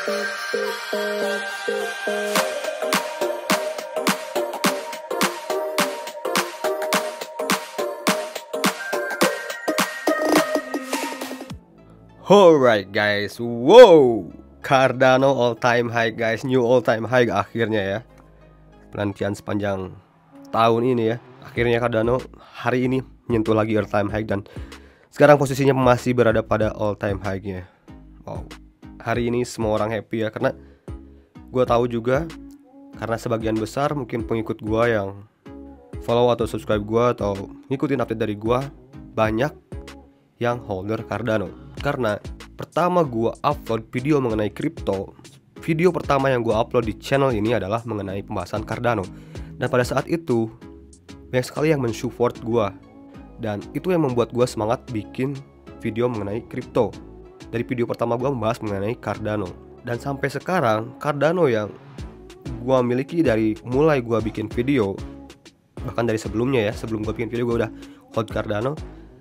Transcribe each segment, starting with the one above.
Alright guys, wow, Cardano all time high guys, new all time high akhirnya ya. Penantian sepanjang tahun ini ya, akhirnya Cardano hari ini menyentuh lagi all time high dan sekarang posisinya masih berada pada all time high-nya. Wow, hari ini semua orang happy ya, karena gue tahu juga, karena sebagian besar mungkin pengikut gue yang follow atau subscribe gue atau ngikutin update dari gue, banyak yang holder Cardano. Karena pertama gue upload video mengenai kripto, video pertama yang gue upload di channel ini adalah mengenai pembahasan Cardano. Dan pada saat itu banyak sekali yang mensupport gue, dan itu yang membuat gue semangat bikin video mengenai kripto. Dari video pertama gue membahas mengenai Cardano, dan sampai sekarang Cardano yang gue miliki dari mulai gue bikin video, bahkan dari sebelumnya ya, sebelum gue bikin video gue udah hold Cardano,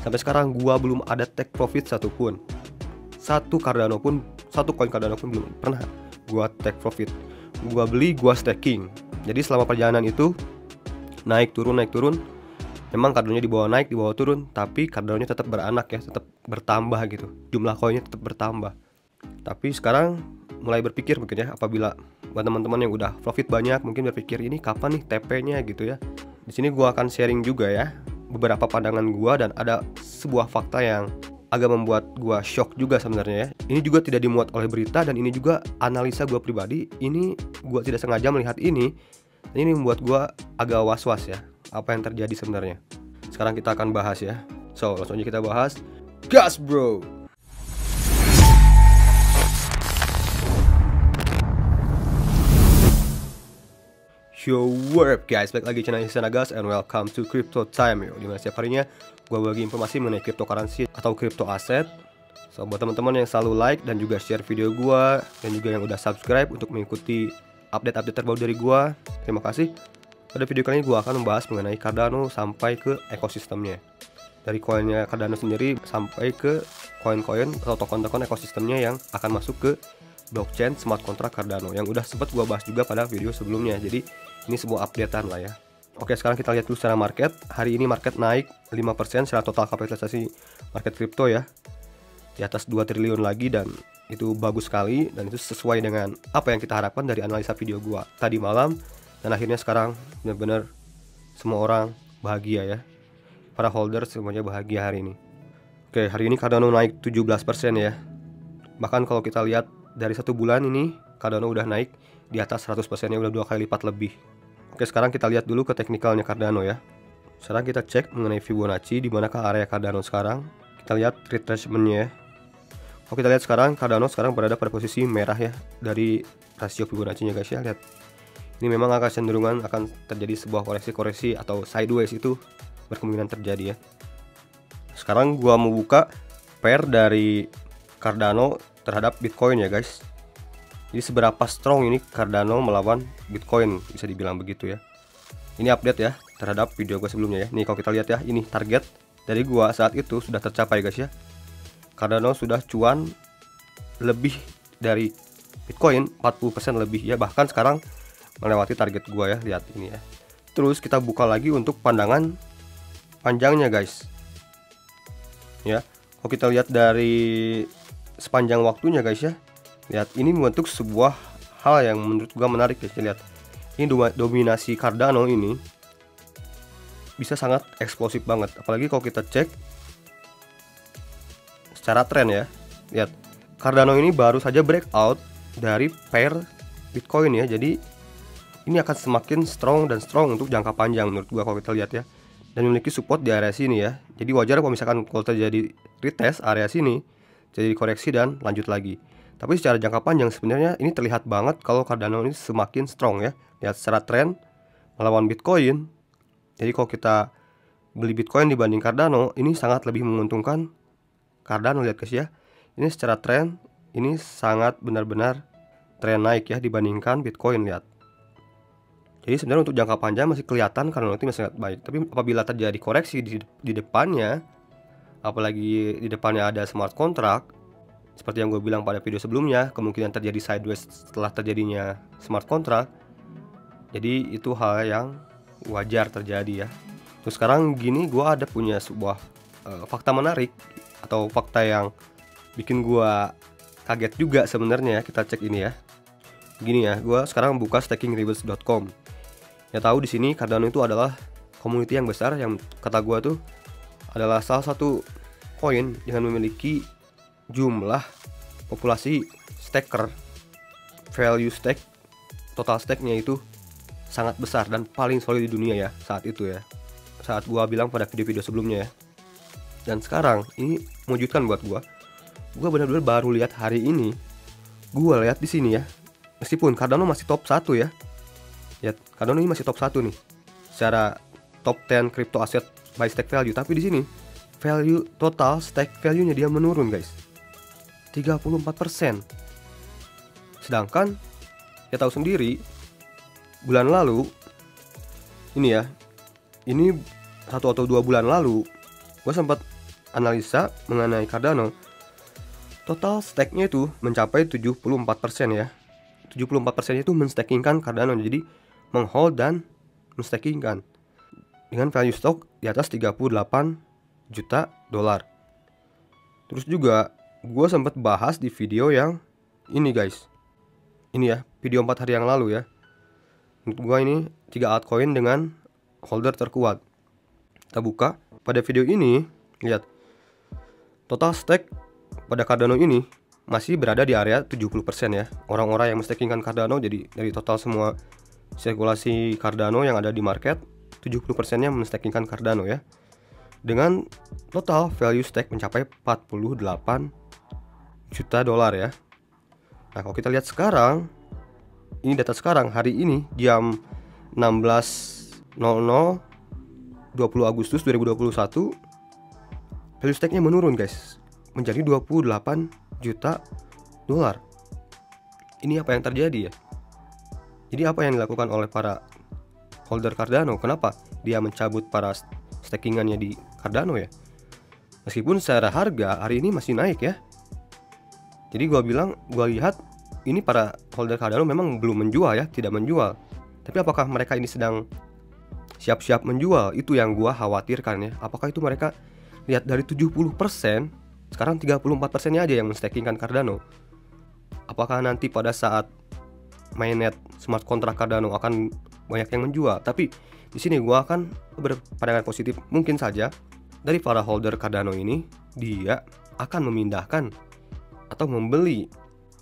sampai sekarang gua belum ada take profit satupun. Satu koin Cardano pun belum pernah gua take profit. Gua beli, gua staking. Jadi selama perjalanan itu naik turun. Memang Cardano-nya di bawah naik, di bawah turun, tapi Cardano-nya tetap beranak ya, tetap bertambah gitu. Jumlah koinnya tetap bertambah. Tapi sekarang mulai berpikir mungkin ya, apabila buat teman-teman yang udah profit banyak mungkin berpikir ini kapan nih TP-nya gitu ya. Di sini gua akan sharing juga ya beberapa pandangan gua, dan ada sebuah fakta yang agak membuat gua shock juga sebenarnya ya. Ini juga tidak dimuat oleh berita, dan ini juga analisa gua pribadi. Ini gua tidak sengaja melihat ini, dan ini membuat gua agak was-was ya, apa yang terjadi sebenarnya. Sekarang kita akan bahas ya. So, langsung aja kita bahas. Gas bro. Yo, what up guys, balik lagi channel Hisana Gas and welcome to Crypto Time yo. Dimana setiap harinya gue bagi informasi mengenai cryptocurrency atau crypto aset. So buat teman-teman yang selalu like dan juga share video gue, dan juga yang udah subscribe untuk mengikuti update-update terbaru dari gue, terima kasih. Pada video kali ini gue akan membahas mengenai Cardano sampai ke ekosistemnya. Dari koinnya Cardano sendiri sampai ke koin-koin atau token-token ekosistemnya yang akan masuk ke blockchain smart contract Cardano, yang udah sempat gue bahas juga pada video sebelumnya. Jadi ini sebuah updatean lah ya. Oke, sekarang kita lihat dulu secara market. Hari ini market naik 5% secara total kapitalisasi market kripto ya, di atas 2 triliun lagi, dan itu bagus sekali, dan itu sesuai dengan apa yang kita harapkan dari analisa video gua tadi malam. Dan akhirnya sekarang benar-benar semua orang bahagia ya, para holder semuanya bahagia hari ini. Oke, hari ini Cardano naik 17% ya. Bahkan kalau kita lihat dari 1 bulan ini Cardano udah naik di atas 100% ya, udah 2 kali lipat lebih. Oke, sekarang kita lihat dulu ke teknikalnya Cardano ya. Sekarang kita cek mengenai Fibonacci, di manakah area Cardano sekarang. Kita lihat retracement-nya ya. Kalau kita lihat sekarang Cardano sekarang berada pada posisi merah ya dari rasio Fibonacci-nya guys ya. Lihat. Ini memang akan cenderungan akan terjadi sebuah koreksi atau sideways, itu berkemungkinan terjadi ya. Sekarang gua mau buka pair dari Cardano terhadap Bitcoin ya guys. Jadi seberapa strong ini Cardano melawan Bitcoin, bisa dibilang begitu ya. Ini update ya terhadap video gue sebelumnya ya. Nih kalau kita lihat ya, ini target dari gua saat itu sudah tercapai guys ya. Cardano sudah cuan lebih dari Bitcoin 40% lebih ya, bahkan sekarang melewati target gua ya. Lihat ini ya. Terus kita buka lagi untuk pandangan panjangnya guys. Ya. Kalau kita lihat dari sepanjang waktunya guys ya. Lihat, ini membentuk sebuah hal yang menurut gua menarik guys. Lihat, ini dominasi Cardano ini bisa sangat eksplosif banget. Apalagi kalau kita cek secara tren ya. Lihat, Cardano ini baru saja breakout dari pair Bitcoin ya. Jadi ini akan semakin strong untuk jangka panjang menurut gua kalau kita lihat ya. Dan memiliki support di area sini ya. Jadi wajar kalau misalkan kalau terjadi retest area sini, jadi koreksi dan lanjut lagi. Tapi secara jangka panjang sebenarnya ini terlihat banget kalau Cardano ini semakin strong ya. Lihat secara tren melawan Bitcoin. Jadi kalau kita beli Bitcoin dibanding Cardano, ini sangat lebih menguntungkan Cardano. Lihat guys ya. Ini secara tren ini sangat benar-benar tren naik ya dibandingkan Bitcoin. Lihat. Jadi sebenarnya untuk jangka panjang masih kelihatan Cardano itu masih sangat baik. Tapi apabila terjadi koreksi di depannya, apalagi di depannya ada smart contract, seperti yang gue bilang pada video sebelumnya, kemungkinan terjadi sideways setelah terjadinya smart contract. Jadi itu hal yang wajar terjadi ya. Terus sekarang gini, gue ada punya sebuah fakta menarik atau fakta yang bikin gue kaget juga sebenarnya. Kita cek ini ya. Gini ya, gue sekarang buka stakingrewards.com. Ya tahu di sini Cardano itu adalah community yang besar yang kata gue tuh adalah salah satu koin dengan memiliki jumlah populasi staker, value stake, total stake-nya itu sangat besar dan paling solid di dunia ya saat itu ya. Saat gua bilang pada video-video sebelumnya ya. Dan sekarang ini mengejutkan buat gua. Gua benar-benar baru lihat hari ini. Gua lihat di sini ya. Meskipun Cardano masih top 1 ya. Ya, Cardano ini masih top 1 nih. Secara top 10 crypto asset by stake value, tapi di sini value total stake value-nya dia menurun, guys. 34%. Sedangkan ya tahu sendiri bulan lalu ini ya, ini 1 atau 2 bulan lalu gue sempat analisa mengenai Cardano. Total stake-nya itu mencapai 74% ya. 74% itu menstakingkan Cardano, jadi menghold dan menstakingkan dengan value stock di atas 38 juta dolar. Terus juga gue sempat bahas di video yang ini guys. Ini ya, video 4 hari yang lalu ya. Menurut gue ini 3 altcoin dengan holder terkuat. Kita buka. Pada video ini, lihat. Total stake pada Cardano ini masih berada di area 70% ya. Orang-orang yang menstakingkan Cardano, jadi dari total semua sirkulasi Cardano yang ada di market, 70%-nya menstakingkan Cardano ya. Dengan total value stake mencapai 48 juta dolar ya. Nah, kalau kita lihat sekarang, ini data sekarang hari ini jam 16.00 20 Agustus 2021, value stake-nya menurun guys, menjadi 28 juta dolar. Ini apa yang terjadi ya? Jadi apa yang dilakukan oleh para holder Cardano? Kenapa dia mencabut para stakingannya di Cardano ya? Meskipun secara harga hari ini masih naik ya. Jadi gue lihat ini para holder Cardano memang belum menjual ya, tidak menjual. Tapi apakah mereka ini sedang siap-siap menjual? Itu yang gue khawatirkan ya. Apakah itu mereka lihat dari 70%, sekarang 34%-nya aja yang menstakingkan Cardano. Apakah nanti pada saat mainnet smart contract Cardano akan banyak yang menjual? Tapi di sini gue akan berpandangan positif. Mungkin saja dari para holder Cardano ini dia akan memindahkan atau membeli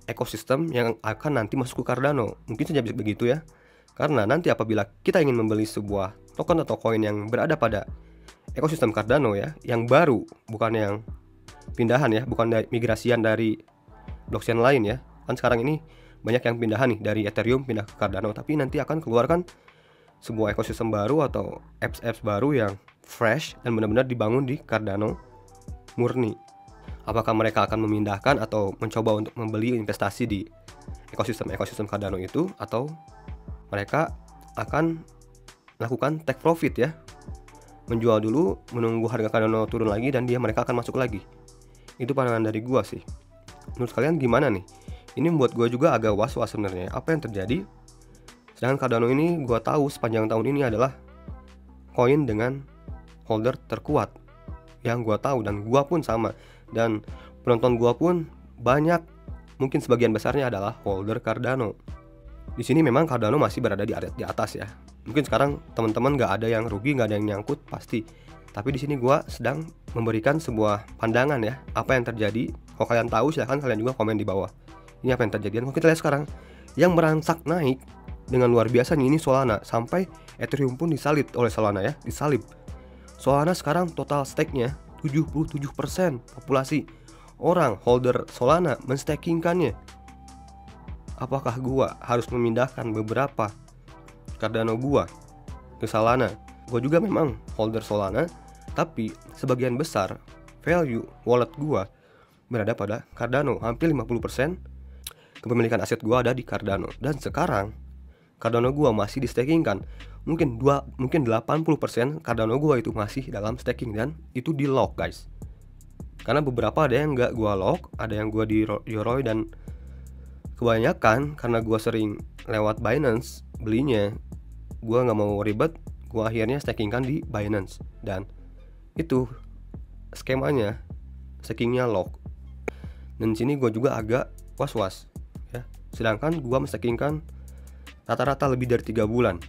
ekosistem yang akan nanti masuk ke Cardano. Mungkin saja begitu ya. Karena nanti apabila kita ingin membeli sebuah token atau koin yang berada pada ekosistem Cardano ya, yang baru, bukan yang pindahan ya, bukan migrasian dari blockchain lain ya. Kan sekarang ini banyak yang pindahan nih dari Ethereum pindah ke Cardano, tapi nanti akan keluarkan sebuah ekosistem baru atau apps baru yang fresh dan benar-benar dibangun di Cardano murni. Apakah mereka akan memindahkan atau mencoba untuk membeli investasi di ekosistem Cardano itu, atau mereka akan lakukan take profit ya, menjual dulu, menunggu harga Cardano turun lagi dan mereka akan masuk lagi. Itu pandangan dari gua sih. Menurut kalian gimana nih? Ini membuat gua juga agak was-was sebenarnya. Apa yang terjadi? Sedangkan Cardano ini gua tahu sepanjang tahun ini adalah koin dengan holder terkuat yang gua tahu, dan gua pun sama, dan penonton gua pun banyak, mungkin sebagian besarnya adalah holder Cardano. Di sini memang Cardano masih berada di atas ya. Mungkin sekarang teman-teman nggak ada yang rugi, nggak ada yang nyangkut pasti. Tapi di sini gua sedang memberikan sebuah pandangan ya, apa yang terjadi. Kalau kalian tahu silahkan kalian juga komen di bawah. Ini apa yang terjadi. Dan kalau kita lihat sekarang, yang merangsak naik dengan luar biasa nih, ini Solana. Sampai Ethereum pun disalib oleh Solana ya, disalib. Solana sekarang total stake-nya 77% populasi orang holder Solana menstakingkannya. Apakah gua harus memindahkan beberapa Cardano gua ke Solana? Gua juga memang holder Solana, tapi sebagian besar value wallet gua berada pada Cardano. Hampir 50% kepemilikan aset gua ada di Cardano. Dan sekarang Cardano gua masih di stakingkan. Mungkin 80% Cardano gua itu masih dalam staking dan itu di lock guys. Karena beberapa ada yang nggak gua lock, ada yang gua di Yoroi, dan kebanyakan karena gua sering lewat Binance belinya, gua nggak mau ribet, gua akhirnya stakingkan di Binance, dan itu skemanya stakingnya lock. Dan sini gua juga agak was-was ya. Sedangkan gua menstakingkan rata-rata lebih dari 3 bulan.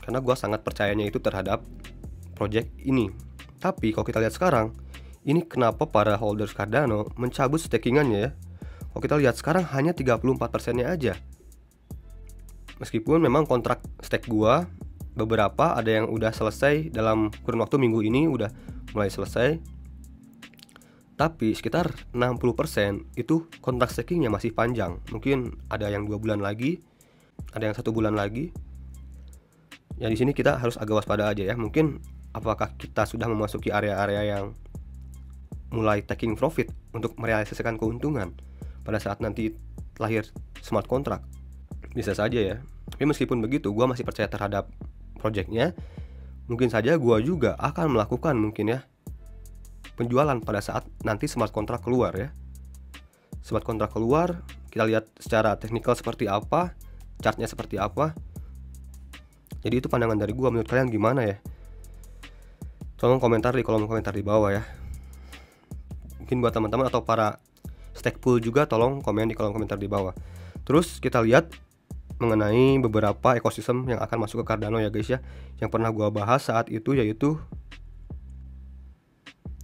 Karena gua sangat percayanya itu terhadap project ini. Tapi kalau kita lihat sekarang, ini kenapa para holders Cardano mencabut stakingannya ya. Kalau kita lihat sekarang hanya 34%-nya aja. Meskipun memang kontrak stake gua beberapa ada yang udah selesai dalam kurun waktu minggu ini, udah mulai selesai. Tapi sekitar 60% itu kontrak stakingnya masih panjang. Mungkin ada yang 2 bulan lagi, ada yang 1 bulan lagi. Ya di sini kita harus agak waspada aja ya. Mungkin apakah kita sudah memasuki area-area yang mulai taking profit untuk merealisasikan keuntungan pada saat nanti lahir smart contract? Bisa saja ya. Tapi meskipun begitu, gua masih percaya terhadap projectnya. Mungkin saja gua juga akan melakukan mungkin ya penjualan pada saat nanti smart contract keluar ya. Smart contract keluar, kita lihat secara teknikal seperti apa, chartnya seperti apa. Jadi itu pandangan dari gua. Menurut kalian gimana ya? Tolong komentar di kolom komentar di bawah ya. Mungkin buat teman-teman atau para stake pool juga, tolong komen di kolom komentar di bawah. Terus kita lihat mengenai beberapa ekosistem yang akan masuk ke Cardano ya guys ya. Yang pernah gua bahas saat itu yaitu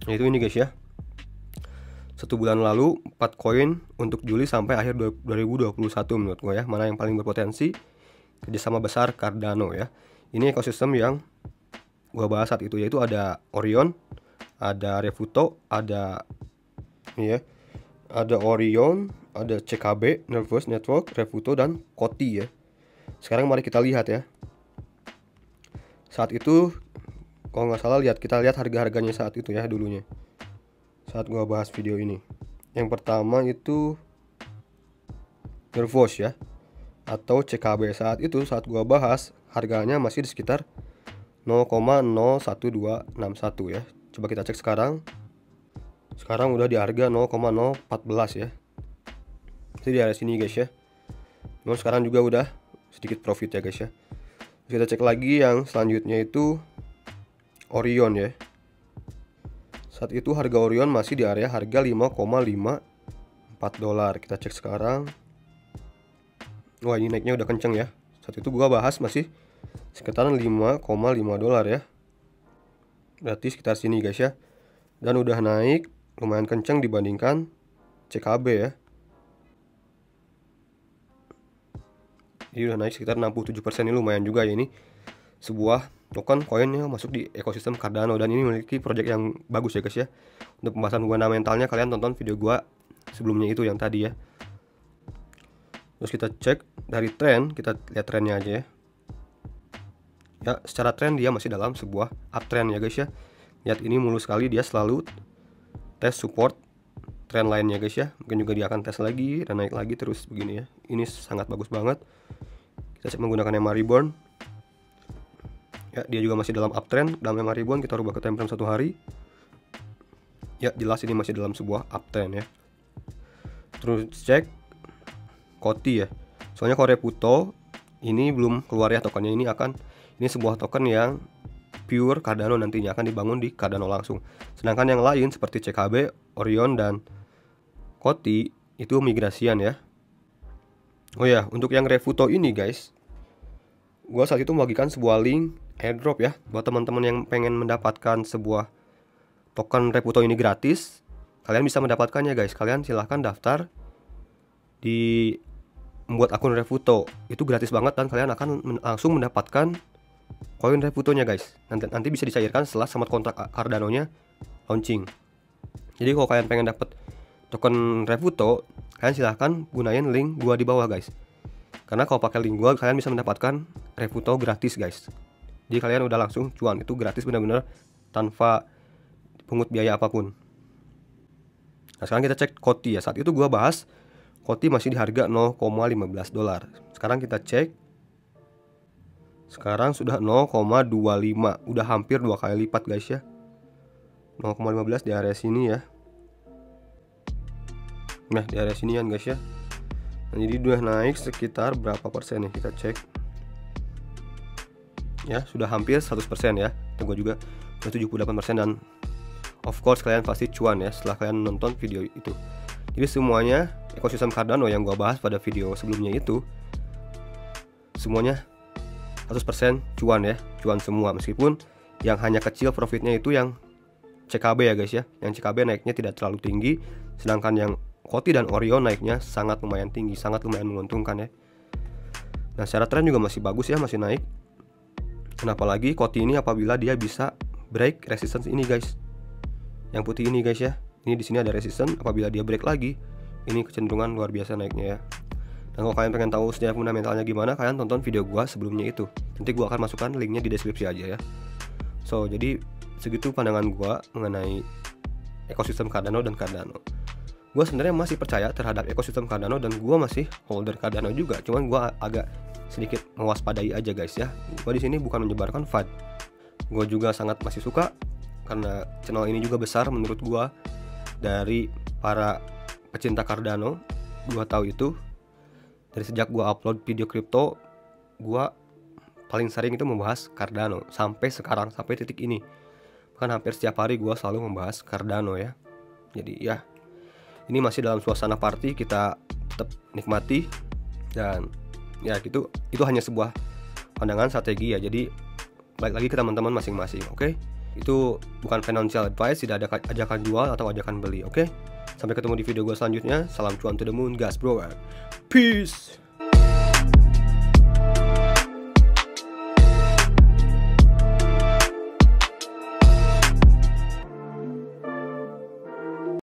ini guys ya. 1 bulan lalu 4 koin untuk Juli sampai akhir 2021 menurut gua ya. Mana yang paling berpotensi kerjasama besar Cardano ya. Ini ekosistem yang gua bahas saat itu, yaitu ada Orion, ada Refuto, ada Orion, ada CKB, Nervous Network, Refuto, dan Koti ya. Sekarang mari kita lihat ya. Saat itu kalau nggak salah kita lihat harga-harganya saat itu ya dulunya. Saat gua bahas video ini. Yang pertama itu Nervous ya, atau CKB. Saat itu saat gua bahas harganya masih di sekitar 0,01261 ya. Coba kita cek sekarang. Sekarang udah di harga 0,014 ya. Itu di area sini guys ya. Nah, sekarang juga udah sedikit profit ya guys ya. Kita cek lagi yang selanjutnya itu Orion ya. Saat itu harga Orion masih di area harga 5,54 dolar. Kita cek sekarang. Wah, ini naiknya udah kenceng ya. Saat itu gua bahas masih sekitaran 5,5 dolar ya. Berarti sekitar sini guys ya. Dan udah naik lumayan kenceng dibandingkan CKB ya. Ini udah naik sekitar 67%, ini lumayan juga ya. Ini sebuah token koin yang masuk di ekosistem Cardano, dan ini memiliki project yang bagus ya guys ya. Untuk pembahasan fundamentalnya kalian tonton video gua sebelumnya itu yang tadi ya. Terus kita cek dari tren, kita lihat trennya aja ya. Ya, secara tren dia masih dalam sebuah uptrend ya guys ya. Lihat ini mulus sekali, dia selalu tes support trend lainnya guys ya. Mungkin juga dia akan tes lagi dan naik lagi terus begini ya. Ini sangat bagus banget. Kita cek menggunakan EMA Reborn. Ya, dia juga masih dalam uptrend. Dalam EMA Reborn kita rubah ke time frame 1 hari. Ya, jelas ini masih dalam sebuah uptrend ya. Terus cek Koti ya. Soalnya kalau Refuto ini belum keluar ya tokennya. Ini sebuah token yang pure Cardano, nantinya akan dibangun di Cardano langsung. Sedangkan yang lain seperti CKB, Orion, dan Koti itu migrasian ya. Oh ya, untuk yang Refuto ini guys, gua saat itu membagikan sebuah link airdrop ya buat teman-teman yang pengen mendapatkan sebuah token Refuto ini gratis. Kalian bisa mendapatkannya guys. Kalian silahkan daftar di membuat akun Refuto, itu gratis banget, dan kalian akan langsung mendapatkan koin Refutonya guys. Nanti bisa dicairkan setelah smart contract Cardano-nya launching. Jadi kalau kalian pengen dapat token Refuto, kalian silahkan gunain link gua di bawah guys. Karena kalau pakai link gua kalian bisa mendapatkan Refuto gratis guys. Jadi kalian udah langsung cuan, itu gratis benar-benar tanpa pungut biaya apapun. Nah, sekarang kita cek Koti ya. Saat itu gua bahas Koti masih di harga 0,15 dolar. Sekarang kita cek. Sekarang sudah 0,25. Udah hampir 2 kali lipat guys ya. 0,15 di area sini ya. Nah, di area sini kan guys ya. Nah, jadi udah naik sekitar berapa persen nih, kita cek. Ya, sudah hampir 100% ya. Tunggu juga udah 78%, dan of course kalian pasti cuan ya setelah kalian nonton video itu. Jadi semuanya ekosistem Cardano yang gua bahas pada video sebelumnya itu semuanya 100% cuan ya, cuan semua, meskipun yang hanya kecil profitnya itu yang CKB ya guys ya. Yang CKB naiknya tidak terlalu tinggi, sedangkan yang Koti dan Orion naiknya sangat lumayan tinggi, sangat lumayan menguntungkan ya. Nah, secara tren juga masih bagus ya, masih naik. Dan apalagi Koti ini apabila dia bisa break resistance ini guys, yang putih ini guys ya. Ini di sini ada resistance, apabila dia break lagi, ini kecenderungan luar biasa naiknya ya. Dan kalau kalian pengen tahu sejarah fundamentalnya gimana, kalian tonton video gua sebelumnya itu. Nanti gua akan masukkan linknya di deskripsi aja ya. So, jadi segitu pandangan gua mengenai ekosistem Cardano dan Cardano. Gue sebenarnya masih percaya terhadap ekosistem Cardano dan gue masih holder Cardano juga. Cuman gue agak sedikit mewaspadai aja guys ya. Gue di sini bukan menyebarkan FUD. Gue juga sangat masih suka karena channel ini juga besar menurut gue dari para pecinta Cardano. Gue tahu itu dari sejak gue upload video kripto, gue paling sering itu membahas Cardano sampai sekarang, sampai titik ini. Bahkan hampir setiap hari gue selalu membahas Cardano ya. Jadi ya, ini masih dalam suasana party, kita tetap nikmati. Dan ya gitu, itu hanya sebuah pandangan strategi ya. Jadi balik lagi ke teman-teman masing-masing, oke? Itu bukan financial advice, tidak ada ajakan jual atau ajakan beli, oke? Sampai ketemu di video gue selanjutnya. Salam cuan to the moon, gas bro. Peace.